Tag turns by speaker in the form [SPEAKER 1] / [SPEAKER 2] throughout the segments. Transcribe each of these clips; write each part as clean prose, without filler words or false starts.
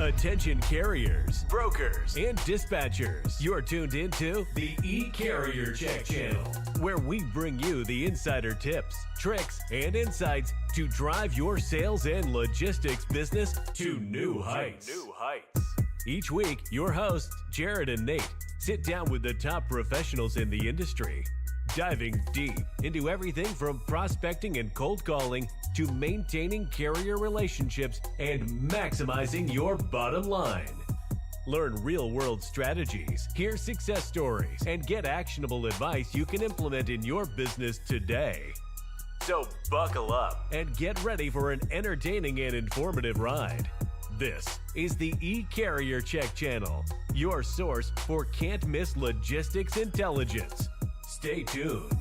[SPEAKER 1] Attention carriers, brokers, and dispatchers. You're tuned into the E-Carrier Check channel, where we bring you the insider tips, tricks, and insights to drive your sales and logistics business to new heights. Each week, your hosts, Jared and Nate, sit down with the top professionals in the industry, diving deep into everything from prospecting and cold calling to maintaining carrier relationships and maximizing your bottom line. Learn real-world strategies, hear success stories, and get actionable advice you can implement in your business today. So buckle up and get ready for an entertaining and informative ride. This is the E-Carrier Check channel, your source for can't-miss logistics intelligence. Stay tuned.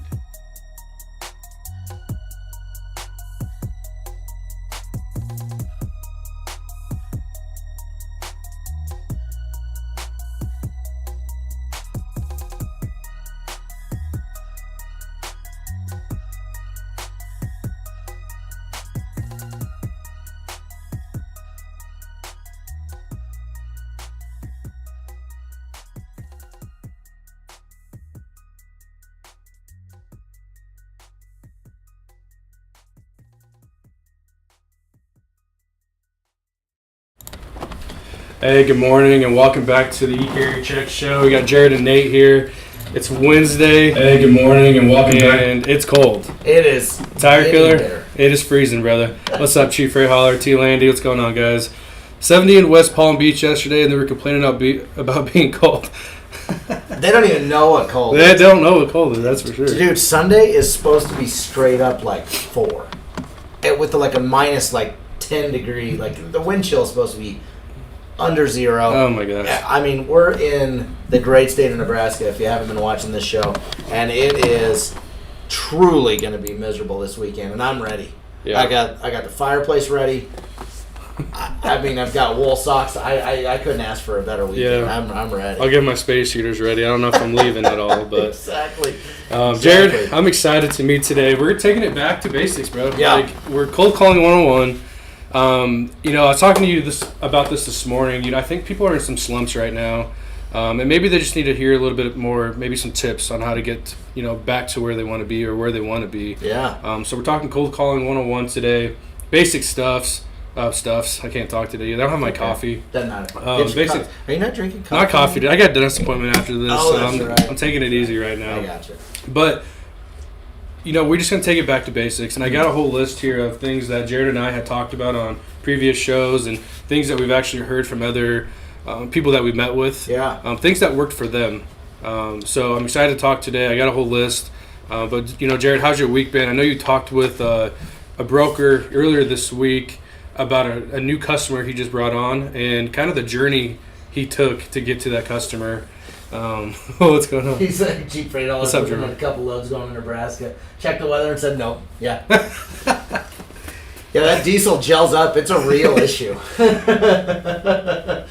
[SPEAKER 2] Hey, good morning and welcome back to the E-Carrier Check Show. We got Jared and Nate here. It's Wednesday. Hey, good morning and welcome back. And it's cold.
[SPEAKER 3] It is.
[SPEAKER 2] Tire killer? It is freezing, brother. What's up, Chief Ray Holler, T. Landy? What's going on, guys? 70 in West Palm Beach yesterday, and they were complaining about being cold.
[SPEAKER 3] They don't even know what cold is.
[SPEAKER 2] They don't know what cold is, that's for sure.
[SPEAKER 3] Dude, Sunday is supposed to be straight up like 4. With like a minus like 10 degree, like the wind chill is supposed to be under 0.
[SPEAKER 2] Oh my gosh.
[SPEAKER 3] I mean, we're in the great state of Nebraska, if you haven't been watching this show, and it is truly going to be miserable this weekend, and I'm ready. Yeah. I got the fireplace ready. I mean, I've got wool socks. I couldn't ask for a better weekend. Yeah. I'm ready.
[SPEAKER 2] I'll get my space heaters ready. I don't know if I'm leaving at all, but
[SPEAKER 3] exactly.
[SPEAKER 2] Jared, I'm excited to meet today. We're taking it back to basics, bro.
[SPEAKER 3] Yeah.
[SPEAKER 2] Like, we're cold calling 101. I was talking to you about this morning. I think people are in some slumps right now, and maybe they just need to hear a little bit more, maybe some tips on how to get, back to where they want to be or where they want to be.
[SPEAKER 3] Yeah.
[SPEAKER 2] So we're talking cold calling 101 today. Basic stuffs. I can't talk today. I don't have my coffee.
[SPEAKER 3] Doesn't matter.
[SPEAKER 2] Are
[SPEAKER 3] you not drinking coffee?
[SPEAKER 2] Not coffee. I got a dentist appointment after this, so
[SPEAKER 3] right.
[SPEAKER 2] I'm taking it easy right now.
[SPEAKER 3] I gotcha.
[SPEAKER 2] But we're just going to take it back to basics. And I got a whole list here of things that Jared and I had talked about on previous shows and things that we've actually heard from other people that we've met with.
[SPEAKER 3] Yeah.
[SPEAKER 2] Things that worked for them. So I'm excited to talk today. I got a whole list. But, Jared, how's your week been? I know you talked with a broker earlier this week about a new customer he just brought on and kind of the journey he took to get to that customer. What's going on?
[SPEAKER 3] He's like, Chief Ray Holler.
[SPEAKER 2] What's up, Jeremy?
[SPEAKER 3] A couple loads going to Nebraska. Checked the weather and said no. Yeah. Yeah, that diesel gels up. It's a real issue. I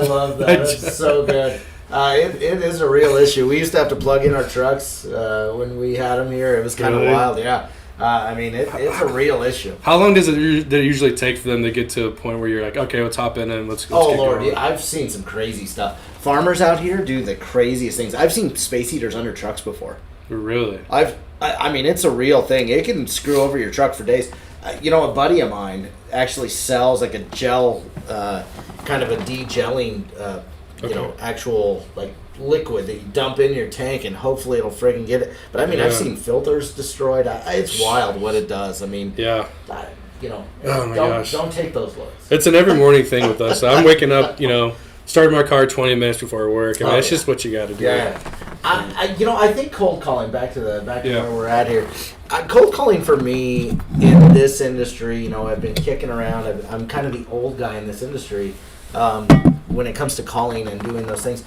[SPEAKER 3] love that. That's so good. It is a real issue. We used to have to plug in our trucks when we had them here. It was kind of wild. Yeah. It's a real issue.
[SPEAKER 2] How long did it usually take for them to get to a point where you're like, okay, let's hop in and let's get
[SPEAKER 3] Lord,
[SPEAKER 2] going?
[SPEAKER 3] I've seen some crazy stuff. Farmers out here do the craziest things. I've seen space heaters under trucks before.
[SPEAKER 2] Really?
[SPEAKER 3] It's a real thing. It can screw over your truck for days. A buddy of mine actually sells like a gel, kind of a de-gelling, actual like liquid that you dump in your tank and hopefully it'll friggin' get it. But I've seen filters destroyed. It's wild what it does.
[SPEAKER 2] Yeah.
[SPEAKER 3] Don't take those loads.
[SPEAKER 2] It's an every morning thing with us. I'm waking up, starting my car 20 minutes before work. It's just what you got to do.
[SPEAKER 3] Yeah. I think cold calling, back to where we're at here. Cold calling for me in this industry, I've been kicking around. I'm kind of the old guy in this industry when it comes to calling and doing those things.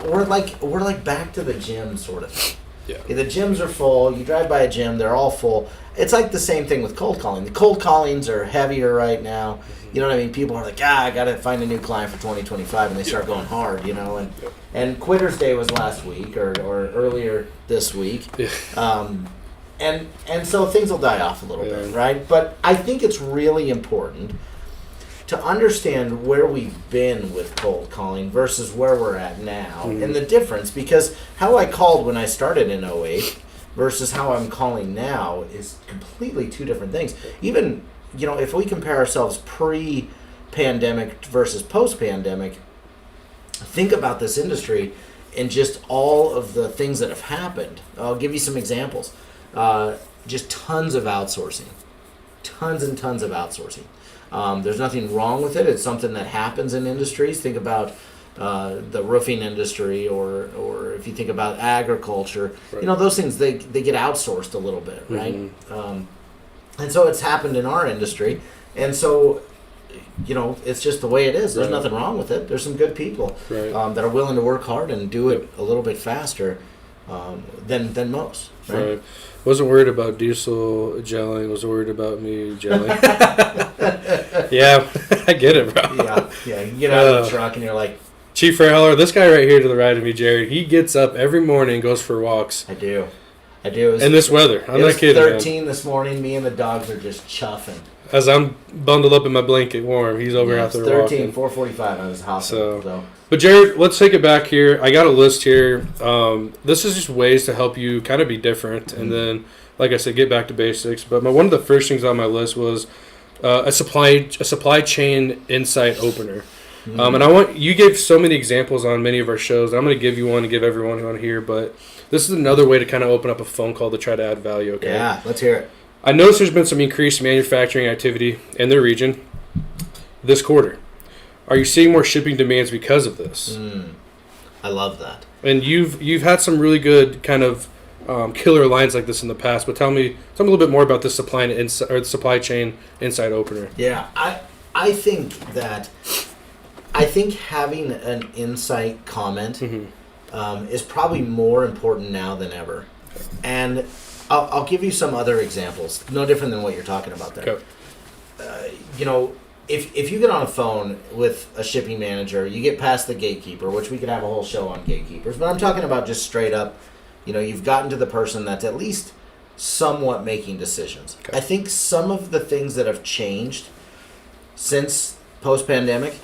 [SPEAKER 3] We're like back to the gym sort of thing.
[SPEAKER 2] Yeah.
[SPEAKER 3] The gyms are full. You drive by a gym, they're all full. It's like the same thing with cold calling. The cold callings are heavier right now. You know what I mean? People are like, I got to find a new client for 2025, and they start going hard, And Quitter's Day was last week or earlier this week.
[SPEAKER 2] Yeah.
[SPEAKER 3] And so things will die off a little bit, right? But I think it's really important to understand where we've been with cold calling versus where we're at now, and the difference, because how I called when I started in '08 versus how I'm calling now is completely two different things. Even, if we compare ourselves pre-pandemic versus post-pandemic, think about this industry and just all of the things that have happened. I'll give you some examples. Just tons of outsourcing. Tons and tons of outsourcing. There's nothing wrong with it. It's something that happens in industries. Think about the roofing industry, or if you think about agriculture.
[SPEAKER 2] Right.
[SPEAKER 3] Those things, they get outsourced a little bit, right? And so it's happened in our industry. And so, it's just the way it is. There's nothing wrong with it. There's some good people that are willing to work hard and do it a little bit faster than most. Right?
[SPEAKER 2] Wasn't worried about diesel gelling. Was worried about me gelling. Yeah, I get it, bro.
[SPEAKER 3] Yeah. You get out of the truck and you're like,
[SPEAKER 2] Chief Rayholler, this guy right here to the right of me, Jared, he gets up every morning and goes for walks.
[SPEAKER 3] I do. In
[SPEAKER 2] this weather. I'm not kidding.
[SPEAKER 3] 13 this morning. Me and the dogs are just chuffing.
[SPEAKER 2] As I'm bundled up in my blanket warm, he's over out there
[SPEAKER 3] 13,
[SPEAKER 2] walking.
[SPEAKER 3] 4:45 on his house. So.
[SPEAKER 2] But Jared, let's take it back here. I got a list here. This is just ways to help you kind of be different, and then, like I said, get back to basics. But one of the first things on my list was a supply chain insight opener. And you gave so many examples on many of our shows. I'm going to give you one to give everyone on here, but this is another way to kind of open up a phone call to try to add value. Okay.
[SPEAKER 3] Yeah, let's hear it.
[SPEAKER 2] I noticed there's been some increased manufacturing activity in the region this quarter. Are you seeing more shipping demands because of this?
[SPEAKER 3] I love that.
[SPEAKER 2] And you've had some really good kind of killer lines like this in the past, but tell me a little bit more about this supply chain insight opener.
[SPEAKER 3] Yeah, I think having an insight comment is probably more important now than ever. And I'll give you some other examples, no different than what you're talking about there.
[SPEAKER 2] Okay.
[SPEAKER 3] If you get on a phone with a shipping manager, you get past the gatekeeper, which we could have a whole show on gatekeepers, but I'm talking about just straight up, you've gotten to the person that's at least somewhat making decisions.
[SPEAKER 2] Okay.
[SPEAKER 3] I think some of the things that have changed since post-pandemic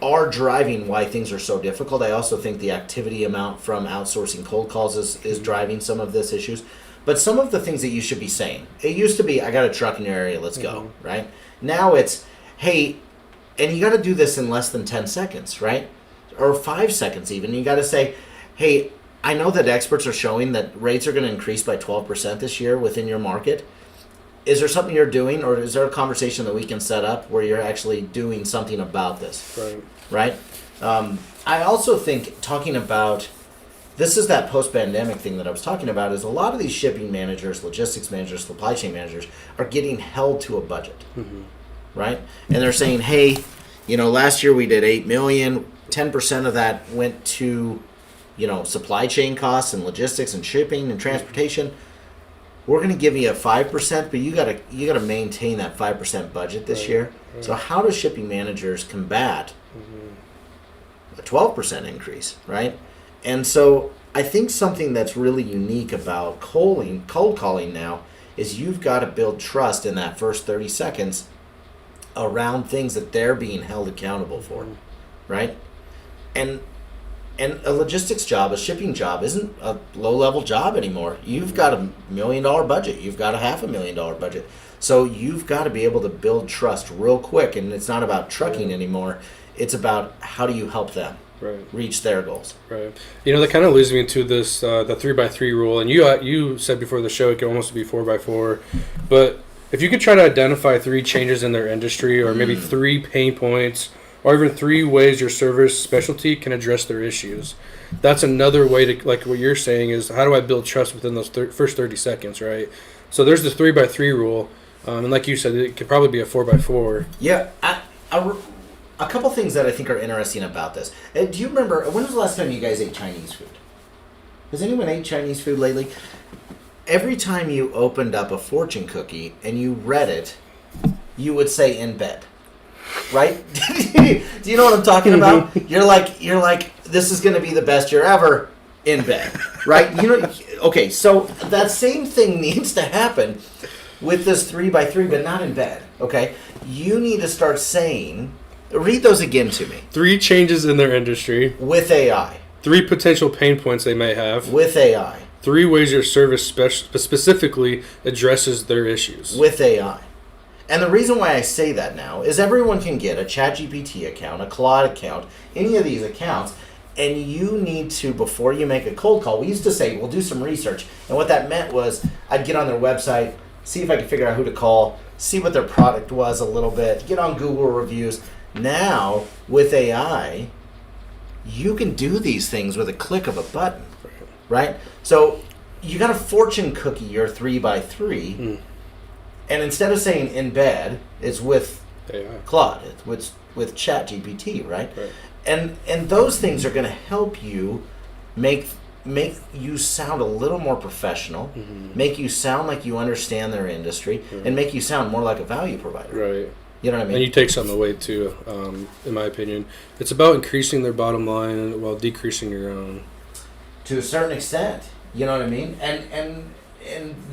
[SPEAKER 3] are driving why things are so difficult. I also think the activity amount from outsourcing cold calls is driving some of this issues. But some of the things that you should be saying, it used to be, I got a truck in your area, let's go, right? Now it's, hey, and you got to do this in less than 10 seconds, right? Or 5 seconds even. You got to say, hey, I know that experts are showing that rates are going to increase by 12% this year within your market. Is there something you're doing, or is there a conversation that we can set up where you're actually doing something about this? Right? I also think talking about, this is that post-pandemic thing that I was talking about, is a lot of these shipping managers, logistics managers, supply chain managers are getting held to a budget, right? And they're saying, hey, last year we did $8 million, 10% of that went to, supply chain costs and logistics and shipping and transportation. We're going to give you a 5%, but you gotta maintain that 5% budget this year. Right. So how do shipping managers combat a 12% increase, right? And so I think something that's really unique about cold calling now is you've got to build trust in that first 30 seconds around things that they're being held accountable for, right? And a logistics job, a shipping job, isn't a low-level job anymore. You've got $1 million budget. You've got a $500,000 budget. So you've got to be able to build trust real quick. And it's not about trucking anymore. It's about how do you help them reach their goals.
[SPEAKER 2] Right. That kind of leads me into this, the 3x3 rule. And you said before the show it could almost be 4x4. But if you could try to identify 3 changes in their industry, or maybe 3 pain points, or even 3 ways your service specialty can address their issues. That's another way to, like what you're saying, is how do I build trust within those first 30 seconds, right? So there's the 3x3 rule, and like you said, it could probably be a 4x4.
[SPEAKER 3] Yeah, a couple things that I think are interesting about this. Do you remember, when was the last time you guys ate Chinese food? Has anyone ate Chinese food lately? Every time you opened up a fortune cookie and you read it, you would say in bed. Right? Do you know what I'm talking about? You're like, this is going to be the best year ever in bed, right? Okay, so that same thing needs to happen with this 3x3, but not in bed. Okay? You need to start saying, read those again to me.
[SPEAKER 2] 3 changes in their industry.
[SPEAKER 3] With AI.
[SPEAKER 2] 3 potential pain points they may have.
[SPEAKER 3] With AI.
[SPEAKER 2] 3 ways your service specifically addresses their issues.
[SPEAKER 3] With AI. And the reason why I say that now is everyone can get a ChatGPT account, a Claude account, any of these accounts, and you need to, before you make a cold call, we used to say, we'll do some research. And what that meant was I'd get on their website, see if I could figure out who to call, see what their product was a little bit, get on Google reviews. Now, with AI, you can do these things with a click of a button, right? So you got a fortune cookie your 3x3, and instead of saying in bed, it's with
[SPEAKER 2] AI.
[SPEAKER 3] Claude, it's with ChatGPT, right? And those things are going to help you make you sound a little more professional, make you sound like you understand their industry, and make you sound more like a value provider.
[SPEAKER 2] Right.
[SPEAKER 3] You know what I mean?
[SPEAKER 2] And you take something away too, in my opinion. It's about increasing their bottom line while decreasing your own.
[SPEAKER 3] To a certain extent, you know what I mean? And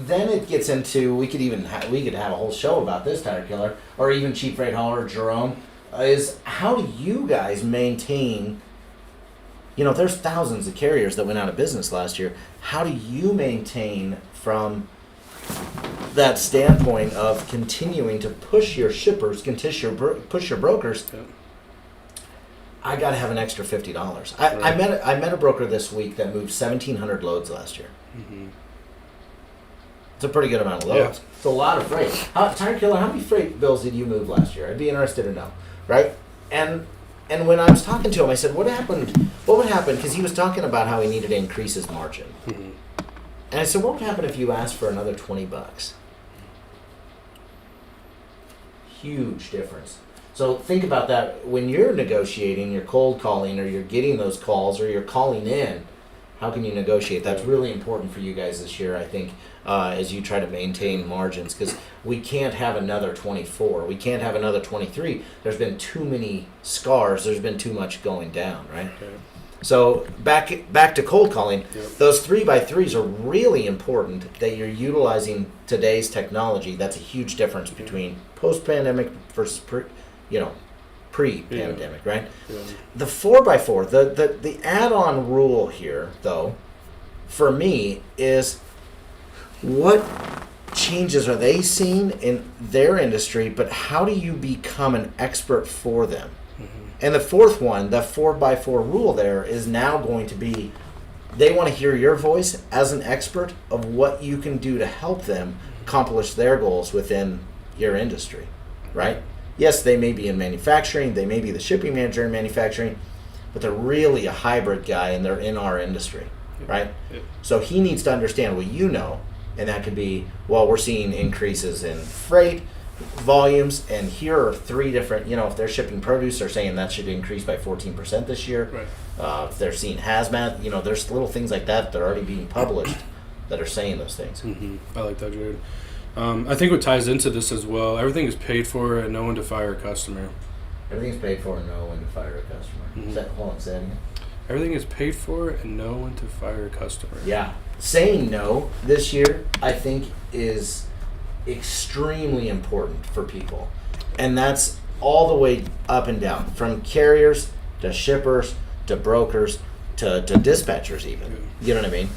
[SPEAKER 3] then it gets into, we could have a whole show about this, Tire Killer, or even Cheap Freight Hauler, Jerome, is how do you guys maintain, there's thousands of carriers that went out of business last year. How do you maintain from that standpoint of continuing to push your shippers, push your brokers?
[SPEAKER 2] Yeah.
[SPEAKER 3] I got to have an extra $50. I met a broker this week that moved 1,700 loads last year. It's a pretty good amount of loads. Yeah. It's a lot of freight. Tire Killer, how many freight bills did you move last year? I'd be interested to know, right? And when I was talking to him, I said, what would happen? Because he was talking about how he needed to increase his margin. And I said, what would happen if you asked for another $20? Huge difference. So think about that when you're negotiating, you're cold calling, or you're getting those calls, or you're calling in. How can you negotiate? That's really important for you guys this year, I think, as you try to maintain margins, because we can't have another 24. We can't have another 23. There's been too many scars. There's been too much going down, right? Okay. So back to cold calling, those 3x3s are really important that you're utilizing today's technology. That's a huge difference between post-pandemic versus pre-pandemic, right? Yeah. The 4x4, the add-on rule here, though, for me, is what changes are they seeing in their industry, but how do you become an expert for them? And the fourth one, the 4x4 rule there, is now going to be, they want to hear your voice as an expert of what you can do to help them accomplish their goals within your industry, right? Yes, they may be in manufacturing, they may be the shipping manager in manufacturing, but they're really a hybrid guy and they're in our industry, right? So he needs to understand what you know, and that could be, well, we're seeing increases in freight volumes, and here are 3 different, if they're shipping produce, they're saying that should increase by 14% this year. Right. If they're seeing hazmat, there's little things like that that are already being published that are saying those things.
[SPEAKER 2] I like that, Jared. I think what ties into this as well, everything is paid for and know when to fire a customer.
[SPEAKER 3] Everything's paid for and know when to fire a customer. Hold on, say that again.
[SPEAKER 2] Everything is paid for and know when to fire a customer.
[SPEAKER 3] Yeah. Saying no this year, I think, is extremely important for people. And that's all the way up and down, from carriers to shippers to brokers to dispatchers even. You know what I mean?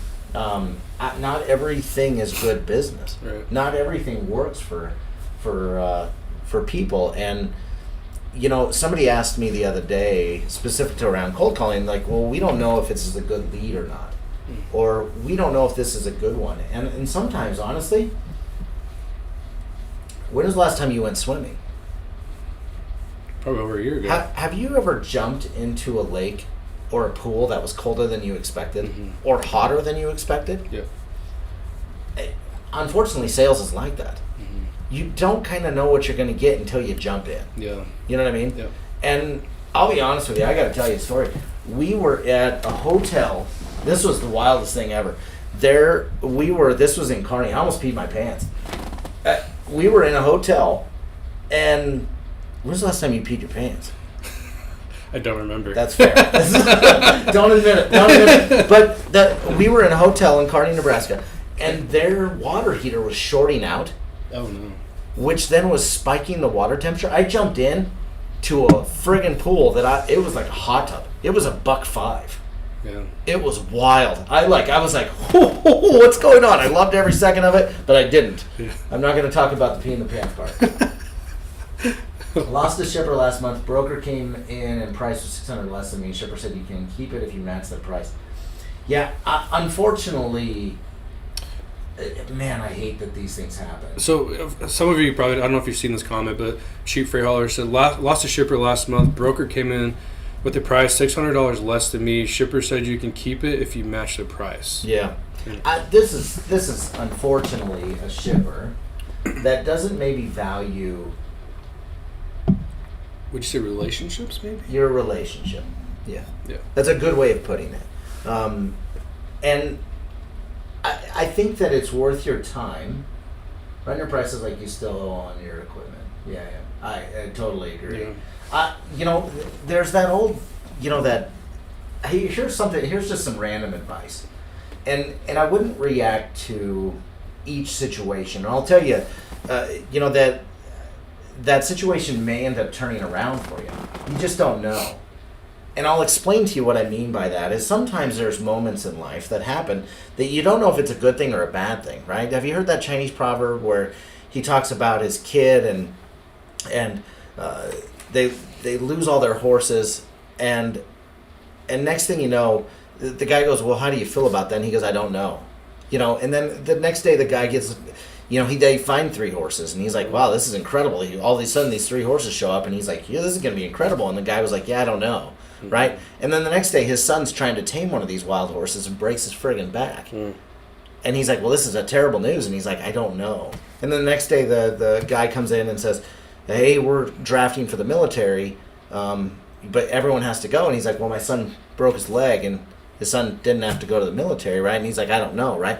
[SPEAKER 3] Not everything is good business. Right. Not everything works for people. And somebody asked me the other day, specific to around cold calling, like, well, we don't know if this is a good lead or not, or we don't know if this is a good one. And sometimes, honestly, when was the last time you went swimming?
[SPEAKER 2] Probably over a year ago.
[SPEAKER 3] Have you ever jumped into a lake or a pool that was colder than you expected, or hotter than you expected?
[SPEAKER 2] Yeah.
[SPEAKER 3] Unfortunately, sales is like that. You don't kind of know what you're going to get until you jump in. Yeah. You know what I mean? Yeah. And I'll be honest with you, I got to tell you a story. We were at a hotel. This was the wildest thing ever. This was in Kearney. I almost peed my pants. We were in a hotel, and when was the last time you peed your pants?
[SPEAKER 2] I don't remember.
[SPEAKER 3] That's fair. Don't admit it. But we were in a hotel in Kearney, Nebraska, and their water heater was shorting out.
[SPEAKER 2] Oh, no.
[SPEAKER 3] which then was spiking the water temperature. I jumped in to a friggin' pool it was like a hot tub. It was $1.05.
[SPEAKER 2] Yeah.
[SPEAKER 3] It was wild. I was like, what's going on? I loved every second of it, but I didn't.
[SPEAKER 2] Yeah.
[SPEAKER 3] I'm not going to talk about the pee in the pants part. Lost a shipper last month. Broker came in and price was $600 less than me. Shipper said you can keep it if you match the price. Yeah, unfortunately, man, I hate that these things happen.
[SPEAKER 2] So some of you probably, I don't know if you've seen this comment, but Cheap Freight Hauler said, lost a shipper last month. Broker came in with the price $600 less than me. Shipper said you can keep it if you match the price.
[SPEAKER 3] Yeah. This is unfortunately a shipper that doesn't maybe value.
[SPEAKER 2] Would you say relationships, maybe?
[SPEAKER 3] Your relationship. Yeah.
[SPEAKER 2] Yeah.
[SPEAKER 3] That's a good way of putting it. And I think that it's worth your time. Run your prices like you still owe on your equipment. Yeah. I totally agree.
[SPEAKER 2] Yeah.
[SPEAKER 3] There's that old, that, hey, here's just some random advice. And I wouldn't react to each situation. And I'll tell you, that situation may end up turning around for you. You just don't know. And I'll explain to you what I mean by that is sometimes there's moments in life that happen that you don't know if it's a good thing or a bad thing, right? Have you heard that Chinese proverb where he talks about his kid and they lose all their horses and next thing you know, the guy goes, well, how do you feel about that? And he goes, I don't know. And then the next day the guy gets, they find 3 horses and he's like, wow, this is incredible. All of a sudden these 3 horses show up and he's like, yeah, this is going to be incredible. And the guy was like, yeah, I don't know. Mm-hmm. Right? And then the next day his son's trying to tame one of these wild horses and breaks his friggin' back. Mm. And he's like, well, this is a terrible news. And he's like, I don't know. And then the next day the guy comes in and says, hey, we're drafting for the military, but everyone has to go. And he's like, well, my son broke his leg and his son didn't have to go to the military, right? And he's like, I don't know, right?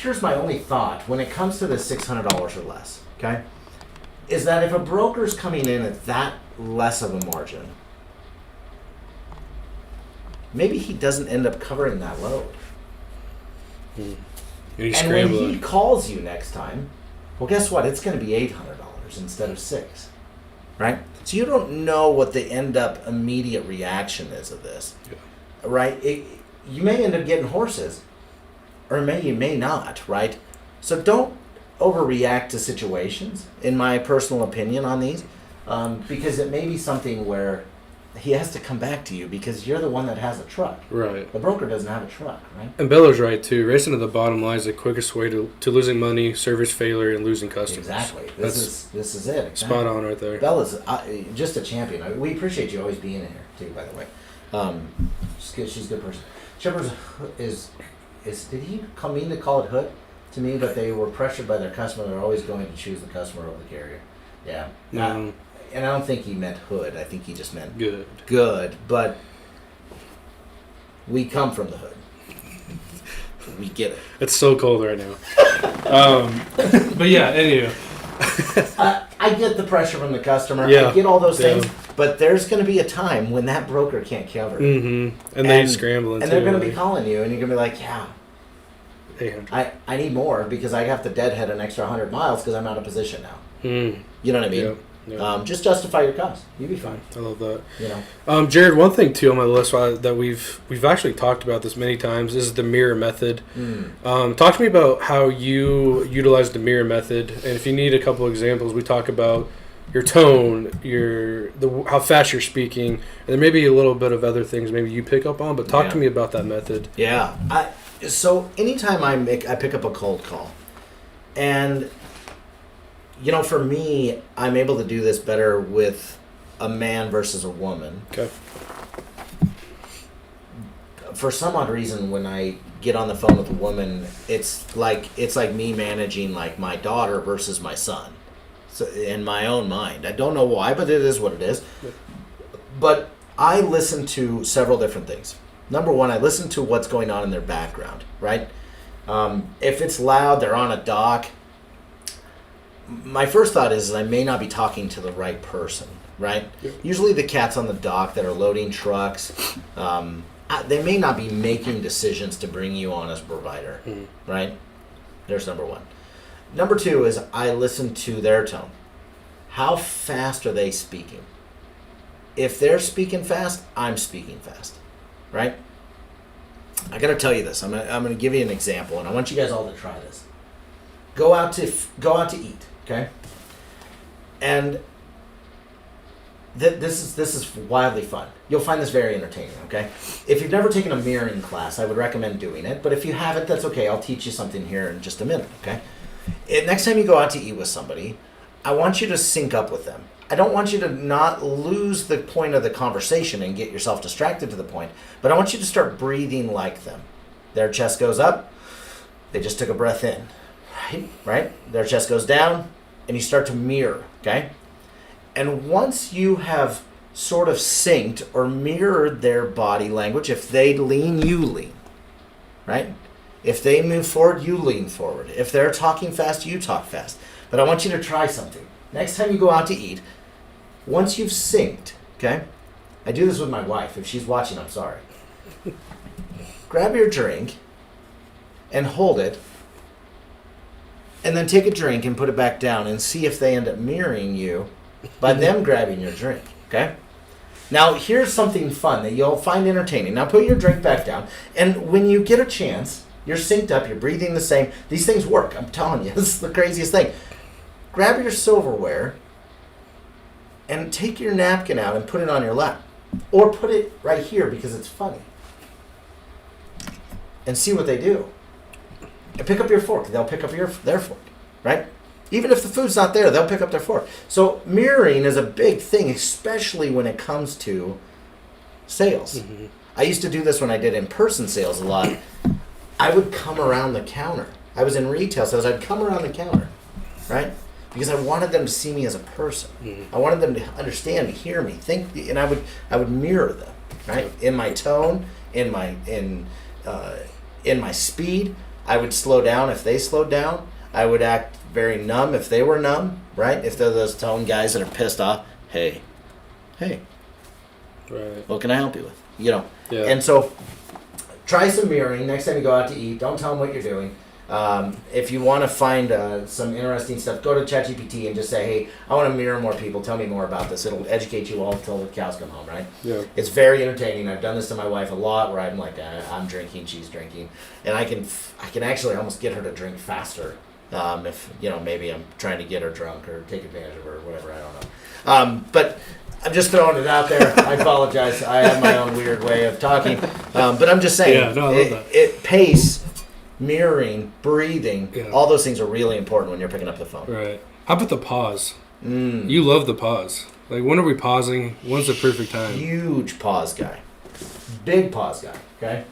[SPEAKER 3] Here's my only thought when it comes to the $600 or less, okay, is that if a broker's coming in at that less of a margin, maybe he doesn't end up covering that load.
[SPEAKER 2] And
[SPEAKER 3] when he calls you next time, well, guess what? It's going to be $800 instead of $600, right? So you don't know what the end up immediate reaction is of this, right? You may end up getting horses, or you may not, right? So don't overreact to situations, in my personal opinion on these, because it may be something where he has to come back to you because you're the one that has a truck.
[SPEAKER 2] Right.
[SPEAKER 3] The broker doesn't have a truck, right?
[SPEAKER 2] And Bella's right, too. Racing to the bottom line is the quickest way to losing money, service failure, and losing customers.
[SPEAKER 3] Exactly. This is it. Exactly.
[SPEAKER 2] Spot on right there.
[SPEAKER 3] Bella's just a champion. We appreciate you always being in here, too, by the way. She's a good person. Shepherd's is did he mean to call it hood to me, but they were pressured by their customer. They're always going to choose the customer over the carrier. Yeah. And I don't think he meant hood. I think he just meant good. But we come from the hood. We get it.
[SPEAKER 2] It's so cold right now. But yeah, anyway.
[SPEAKER 3] I get the pressure from the customer.
[SPEAKER 2] Yeah.
[SPEAKER 3] I get all those things. But there's going to be a time when that broker can't cover it.
[SPEAKER 2] Mm-hmm. And they're scrambling.
[SPEAKER 3] And they're going to be calling you, and you're going to be like, yeah.
[SPEAKER 2] 800.
[SPEAKER 3] I need more because I have to deadhead an extra 100 miles because I'm out of position now.
[SPEAKER 2] Mm.
[SPEAKER 3] You know what I mean?
[SPEAKER 2] Yeah.
[SPEAKER 3] Just justify your cost. You'll be fine.
[SPEAKER 2] I love that.
[SPEAKER 3] Jared,
[SPEAKER 2] one thing too on my list that we've actually talked about this many times is the mirror method. Talk to me about how you utilize the mirror method, and if you need a couple examples, we talk about your tone, how fast you're speaking, and then maybe a little bit of other things maybe you pick up on. But talk to me about that method.
[SPEAKER 3] Yeah. So anytime I pick up a cold call, and for me, I'm able to do this better with a man versus a woman.
[SPEAKER 2] Okay.
[SPEAKER 3] For some odd reason, when I get on the phone with a woman, it's like me managing like my daughter versus my son. So in my own mind, I don't know why, but it is what it is. But I listen to several different things. Number one, I listen to what's going on in their background, right? If it's loud, they're on a dock. My first thought is I may not be talking to the right person, right? Yeah. Usually the cats on the dock that are loading trucks, they may not be making decisions to bring you on as a provider, right? There's number one. Number 2 is I listen to their tone. How fast are they speaking? If they're speaking fast, I'm speaking fast, right? I got to tell you this. I'm going to give you an example, and I want you guys all to try this. Go out to eat, okay? And this is wildly fun. You'll find this very entertaining, okay? If you've never taken a mirroring class, I would recommend doing it. But if you haven't, that's okay. I'll teach you something here in just a minute, okay? Next time you go out to eat with somebody, I want you to sync up with them. I don't want you to not lose the point of the conversation and get yourself distracted to the point, but I want you to start breathing like them. Their chest goes up, they just took a breath in, right? Their chest goes down, and you start to mirror, okay? And once you have sort of synced or mirrored their body language, if they lean, you lean, right? If they move forward, you lean forward. If they're talking fast, you talk fast. But I want you to try something. Next time you go out to eat, once you've synced, okay? I do this with my wife. If she's watching, I'm sorry. Grab your drink and hold it, and then take a drink and put it back down and see if they end up mirroring you by them grabbing your drink, okay? Now, here's something fun that you'll find entertaining. Now, put your drink back down, and when you get a chance, you're synced up, you're breathing the same. These things work, I'm telling you. This is the craziest thing. Grab your silverware and take your napkin out and put it on your lap. Or put it right here because it's funny. And see what they do. And pick up your fork. They'll pick up their fork, right? Even if the food's not there, they'll pick up their fork. So mirroring is a big thing, especially when it comes to sales. Mm-hmm. I used to do this when I did in-person sales a lot. I would come around the counter. I was in retail sales. I'd come around the counter, right? Because I wanted them to see me as a person. Mm-hmm. I wanted them to understand me, hear me, think, and I would mirror them, right? In my tone, in my speed. I would slow down if they slowed down. I would act very numb if they were numb, right? If they're those tone guys that are pissed off, hey,
[SPEAKER 2] right.
[SPEAKER 3] What can I help you with? You know.
[SPEAKER 2] Yeah.
[SPEAKER 3] And so try some mirroring next time you go out to eat. Don't tell them what you're doing. If you want to find some interesting stuff, go to ChatGPT and just say, hey, I want to mirror more people. Tell me more about this. It'll educate you all until the cows come home, right?
[SPEAKER 2] Yeah.
[SPEAKER 3] It's very entertaining. I've done this to my wife a lot where I'm like, I'm drinking, she's drinking. And I can actually almost get her to drink faster if, maybe I'm trying to get her drunk or take advantage of her or whatever. I don't know. But I'm just throwing it out there. I apologize. I have my own weird way of talking. But I'm just saying,
[SPEAKER 2] I love that.
[SPEAKER 3] Pace, mirroring, breathing, all those things are really important when you're picking up the phone.
[SPEAKER 2] Right. How about the pause? You love the pause. Like, when are we pausing? When's the perfect time?
[SPEAKER 3] Huge pause guy. Big pause guy, okay?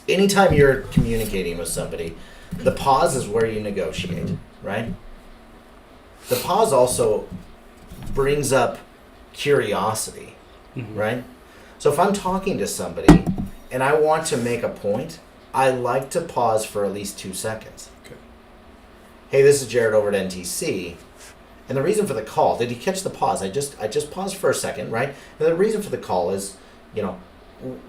[SPEAKER 3] Anytime you're communicating with somebody, the pause is where you negotiate, right? The pause also brings up curiosity, right? So if I'm talking to somebody and I want to make a point, I like to pause for at least 2 seconds.
[SPEAKER 2] Okay.
[SPEAKER 3] Hey, this is Jared over at NTC. And the reason for the call, did you catch the pause? I just paused for a second, right? And the reason for the call is,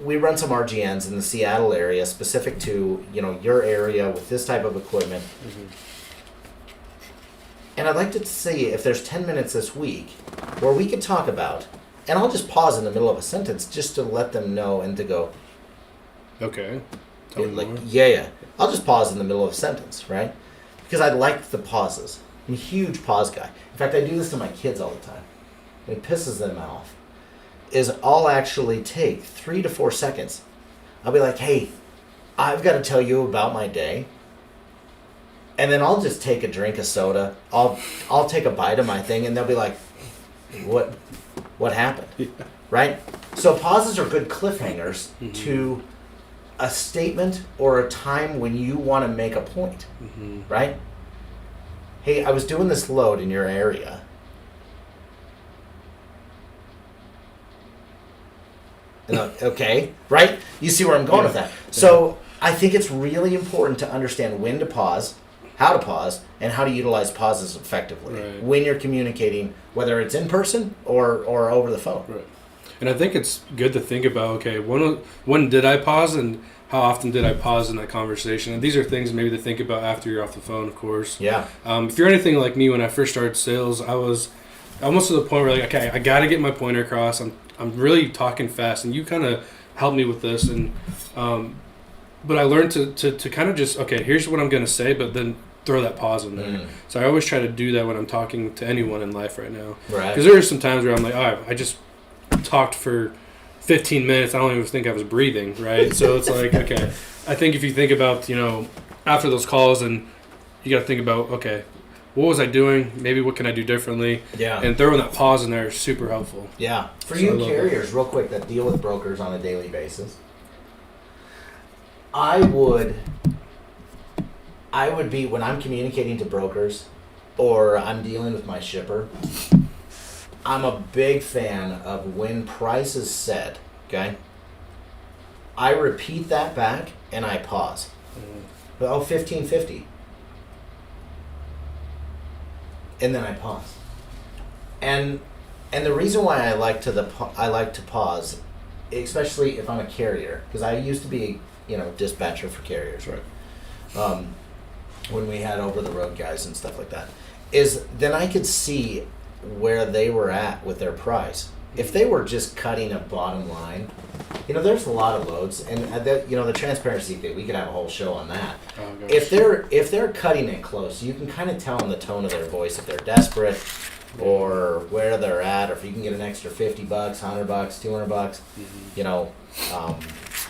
[SPEAKER 3] we run some RGNs in the Seattle area specific to, your area with this type of equipment. Mm-hmm. And I'd like to see if there's 10 minutes this week where we could talk about, and I'll just pause in the middle of a sentence just to let them know and to go,
[SPEAKER 2] okay.
[SPEAKER 3] Yeah. I'll just pause in the middle of a sentence, right? Because I like the pauses. I'm a huge pause guy. In fact, I do this to my kids all the time. It pisses them off. I'll actually take 3 to 4 seconds. I'll be like, hey, I've got to tell you about my day. And then I'll just take a drink of soda. I'll take a bite of my thing, and they'll be like, what happened? Yeah. Right? So pauses are good cliffhangers to a statement or a time when you want to make a point, right? Hey, I was doing this load in your area. Okay, right? You see where I'm going with that. So I think it's really important to understand when to pause, how to pause, and how to utilize pauses effectively when you're communicating, whether it's in person or over the phone.
[SPEAKER 2] Right. And I think it's good to think about, okay, when did I pause and how often did I pause in that conversation? And these are things maybe to think about after you're off the phone, of course.
[SPEAKER 3] Yeah.
[SPEAKER 2] If you're anything like me, when I first started sales, I was almost to the point where, like, okay, I got to get my point across. I'm really talking fast, and you kind of helped me with this. And but I learned to kind of just, okay, here's what I'm going to say, but then throw that pause in there. So I always try to do that when I'm talking to anyone in life right now.
[SPEAKER 3] Right.
[SPEAKER 2] Because there are some times where I'm like, I just talked for 15 minutes. I don't even think I was breathing, right? So it's like, okay, I think if you think about, after those calls, and you got to think about, okay, what was I doing? Maybe what can I do differently?
[SPEAKER 3] Yeah.
[SPEAKER 2] And throwing that pause in there is super helpful.
[SPEAKER 3] Yeah. For
[SPEAKER 2] So
[SPEAKER 3] you
[SPEAKER 2] I love
[SPEAKER 3] carriers, real quick, that deal with brokers on a daily basis, I would be, when I'm communicating to brokers or I'm dealing with my shipper, I'm a big fan of when price is said, okay? I repeat that back and I pause. Oh, 1550. And then I pause. And the reason why I like to pause, especially if I'm a carrier, because I used to be, dispatcher for carriers, right? When we had over the road guys and stuff like that, is then I could see where they were at with their price. If they were just cutting a bottom line, there's a lot of loads, and the transparency thing, we could have a whole show on that.
[SPEAKER 2] Oh, gosh.
[SPEAKER 3] If they're cutting it close, you can kind of tell in the tone of their voice if they're desperate or where they're at, or if you can get an extra $50, $100, $200.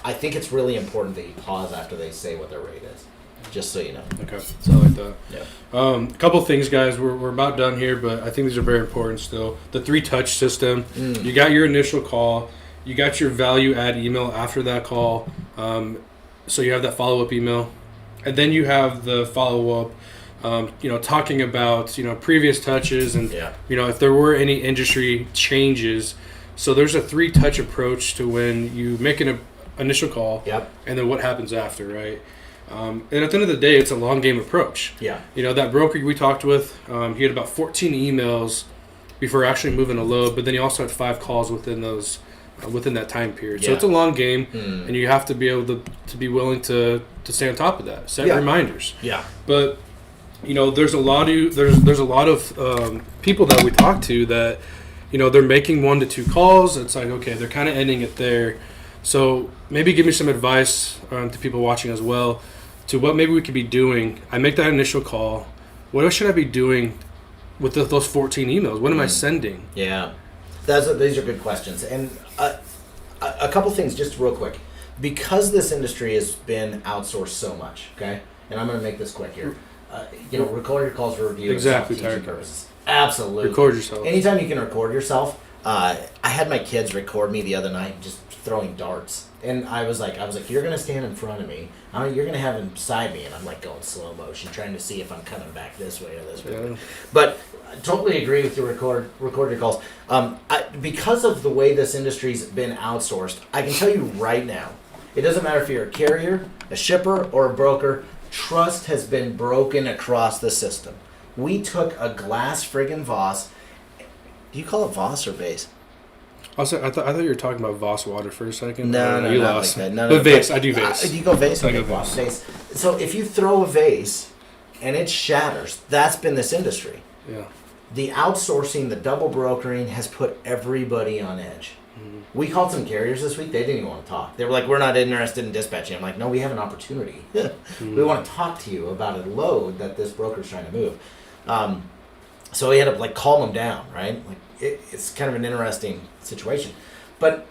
[SPEAKER 3] I think it's really important that you pause after they say what their rate is, just so you know.
[SPEAKER 2] Okay, so I like that.
[SPEAKER 3] Yeah.
[SPEAKER 2] A couple things, guys. We're about done here, but I think these are very important still. The 3-touch system. You got your initial call. You got your value add email after that call. So you have that follow-up email. And then you have the follow-up, talking about, previous touches and, if there were any industry changes. So there's a 3-touch approach to when you make an initial call.
[SPEAKER 3] Yep.
[SPEAKER 2] And then what happens after, right? And at the end of the day, it's a long game approach.
[SPEAKER 3] Yeah.
[SPEAKER 2] That broker we talked with, he had about 14 emails before actually moving a load, but then he also had 5 calls within that time period. So it's a long game, and you have to be able to be willing to stay on top of that. Set reminders.
[SPEAKER 3] Yeah.
[SPEAKER 2] But there's a lot of people that we talk to that they're making 1 to 2 calls. It's like, okay, they're kind of ending it there. So maybe give me some advice to people watching as well to what maybe we could be doing. I make that initial call. What else should I be doing with those 14 emails? What am I sending?
[SPEAKER 3] Yeah, these are good questions. And a couple things just real quick. Because this industry has been outsourced so much, okay? And I'm going to make this quick here. Record your calls for review.
[SPEAKER 2] Exactly,
[SPEAKER 3] and strategic purposes. Absolutely.
[SPEAKER 2] Record yourself.
[SPEAKER 3] Anytime you can record yourself. I had my kids record me the other night just throwing darts. And I was like, you're going to stand in front of me. You're going to have him beside me. And I'm like going slow motion, trying to see if I'm coming back this way or this way.
[SPEAKER 2] Yeah.
[SPEAKER 3] But I totally agree with you, record your calls. Because of the way this industry's been outsourced, I can tell you right now, it doesn't matter if you're a carrier, a shipper, or a broker, trust has been broken across the system. We took a glass friggin' Voss. Do you call it Voss or Vase?
[SPEAKER 2] Also, I thought you were talking about Voss water for a second.
[SPEAKER 3] No,
[SPEAKER 2] you
[SPEAKER 3] not
[SPEAKER 2] lost.
[SPEAKER 3] like that. No,
[SPEAKER 2] but vase, I do vase.
[SPEAKER 3] You go vase?
[SPEAKER 2] I go
[SPEAKER 3] Okay,
[SPEAKER 2] vase.
[SPEAKER 3] Vase. So if you throw a vase and it shatters, that's been this industry.
[SPEAKER 2] Yeah.
[SPEAKER 3] The outsourcing, the double brokering has put everybody on edge. We called some carriers this week. They didn't even want to talk. They were like, we're not interested in dispatching. I'm like, no, we have an opportunity. We want to talk to you about a load that this broker's trying to move. So we had to calm them down, right? It's kind of an interesting situation. But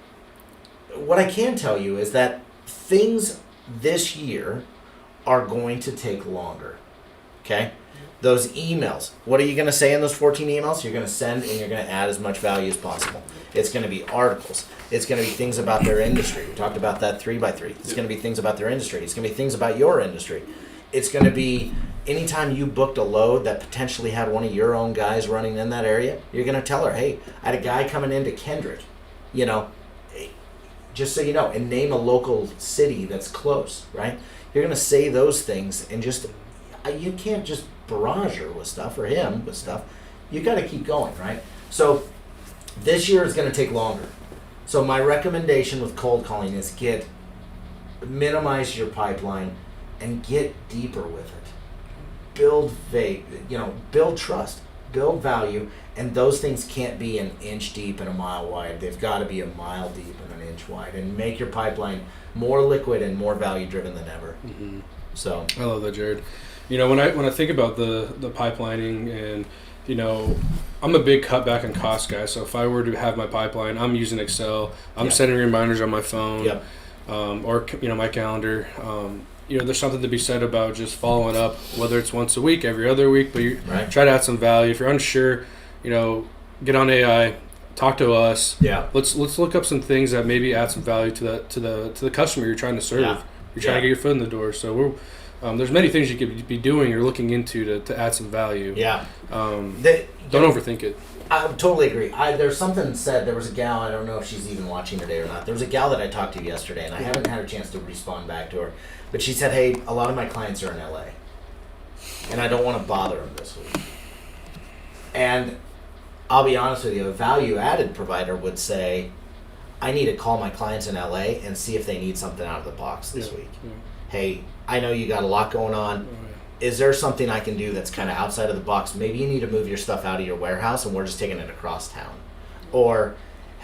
[SPEAKER 3] what I can tell you is that things this year are going to take longer, okay? Those emails, what are you going to say in those 14 emails? You're going to send and you're going to add as much value as possible. It's going to be articles. It's going to be things about their industry. We talked about that 3x3. It's going to be things about their industry. It's going to be things about your industry. It's going to be anytime you booked a load that potentially had one of your own guys running in that area, you're going to tell her, hey, I had a guy coming into Kendrick, just so you know, and name a local city that's close, right? You're going to say those things and you can't just barrage her with stuff or him with stuff. You got to keep going, right? So this year is going to take longer. So my recommendation with cold calling is get minimize your pipeline, and get deeper with it. Build build trust, build value, and those things can't be an inch deep and a mile wide. They've got to be a mile deep and an inch wide, and make your pipeline more liquid and more value driven than ever.
[SPEAKER 2] Mm-hmm.
[SPEAKER 3] So
[SPEAKER 2] I love that, Jared. When I think about the pipelining, and I'm a big cutback on cost guy. So if I were to have my pipeline, I'm using Excel. I'm setting reminders on my phone, or my calendar. There's something to be said about just following up, whether it's once a week, every other week, but you try to add some value. If you're unsure, get on AI, talk to us.
[SPEAKER 3] Yeah.
[SPEAKER 2] Let's look up some things that maybe add some value to the customer you're trying to serve.
[SPEAKER 3] Yeah.
[SPEAKER 2] You're trying to get your foot in the door. So there's many things you could be doing or looking into to add some value.
[SPEAKER 3] Yeah.
[SPEAKER 2] Don't overthink it.
[SPEAKER 3] I totally agree. There's something said. There was a gal, I don't know if she's even watching today or not. There was a gal that I talked to yesterday, and I haven't had a chance to respond back to her. But she said, hey, a lot of my clients are in LA, and I don't want to bother them this week. And I'll be honest with you, a value-added provider would say, I need to call my clients in LA and see if they need something out of the box this week. Yeah. Hey, I know you got a lot going on. Is there something I can do that's kind of outside of the box? Maybe you need to move your stuff out of your warehouse and we're just taking it across town. Or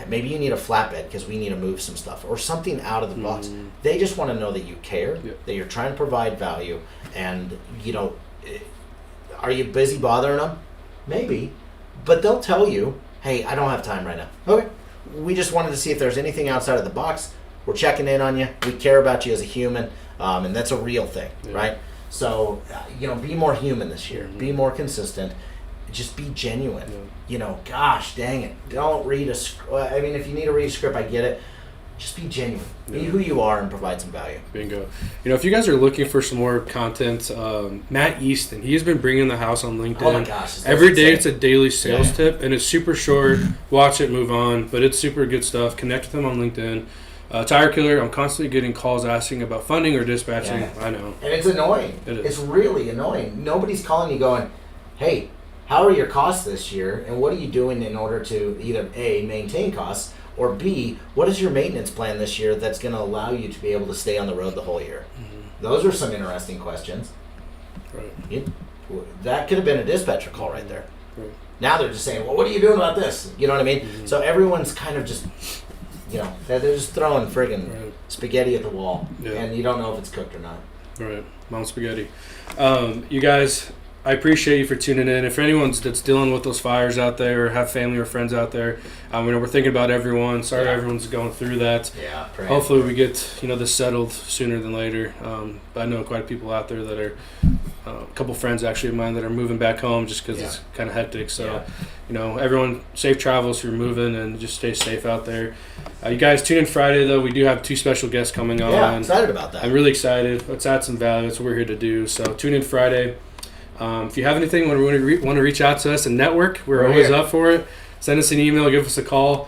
[SPEAKER 3] maybe you need a flatbed because we need to move some stuff. Or something out of the box. They just want to know that you care, that you're trying to provide value. And, are you busy bothering them? Maybe. But they'll tell you, hey, I don't have time right now. Okay. We just wanted to see if there's anything outside of the box. We're checking in on you. We care about you as a human. And that's a real thing, right? So, be more human this year. Be more consistent. Just be genuine. Gosh, dang it. Don't read a script. I mean, if you need to read a script, I get it. Just be genuine. Be who you are and provide some value.
[SPEAKER 2] Bingo. If you guys are looking for some more content, Matt Easton, he has been bringing the house on LinkedIn.
[SPEAKER 3] Oh my gosh.
[SPEAKER 2] Every day it's a daily sales tip, and it's super short. Watch it, move on. But it's super good stuff. Connect with him on LinkedIn. Tire Killer, I'm constantly getting calls asking about funding or dispatching. Yeah. I know. And
[SPEAKER 3] it's annoying.
[SPEAKER 2] It is.
[SPEAKER 3] It's really annoying. Nobody's calling you going, hey, how are your costs this year? And what are you doing in order to either A, maintain costs, or B, what is your maintenance plan this year that's going to allow you to be able to stay on the road the whole year? Those are some interesting questions.
[SPEAKER 2] Right.
[SPEAKER 3] That could have been a dispatcher call right there.
[SPEAKER 2] Right.
[SPEAKER 3] Now they're just saying, well, what are you doing about this? You know what I mean? So everyone's kind of just... they're just throwing friggin' spaghetti at the wall, and you don't know if it's cooked or not.
[SPEAKER 2] Right, mom spaghetti. You guys, I appreciate you for tuning in. If anyone's that's dealing with those fires out there, or have family or friends out there, we're thinking about everyone. Sorry, everyone's going through that.
[SPEAKER 3] Yeah.
[SPEAKER 2] Hopefully, we get this settled sooner than later. But I know quite a few people out there that are a couple friends actually of mine that are moving back home just because it's kind of hectic. So, everyone, safe travels if you're moving, and just stay safe out there. You guys, tune in Friday, though. We do have 2 special guests coming on.
[SPEAKER 3] Yeah, I'm excited about that.
[SPEAKER 2] I'm really excited. Let's add some value. That's what we're here to do. So tune in Friday. If you have anything, want to reach out to us and network, we're always up for it. Send us an email, give us a call.